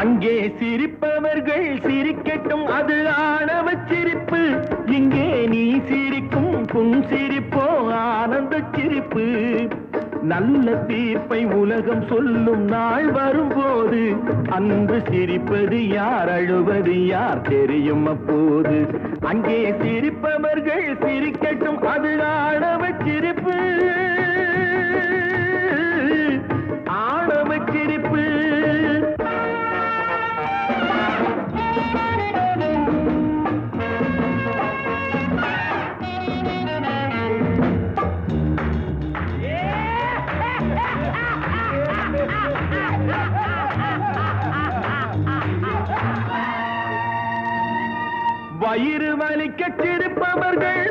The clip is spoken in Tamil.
அங்கே சிரிப்பவர்கள் சிரிக்கட்டும், அது ஆணவ சிரிப்பு. இங்கே நீ சிரிக்கும் புன் சிரிப்போ ஆனந்த சிரிப்பு. நல்ல தீர்ப்பை உலகம் சொல்லும் நாள் வரும்போது அன்று சிரிப்பது யார், அழுவது யார் தெரியும் அப்போது. அங்கே சிரிப்பவர்கள் சிரிக்கட்டும், அது ஆணவ சிரிப்பு, ஆணவ சிரிப்பு. வயிறு வலிக்க சிரிப்பவர்கள்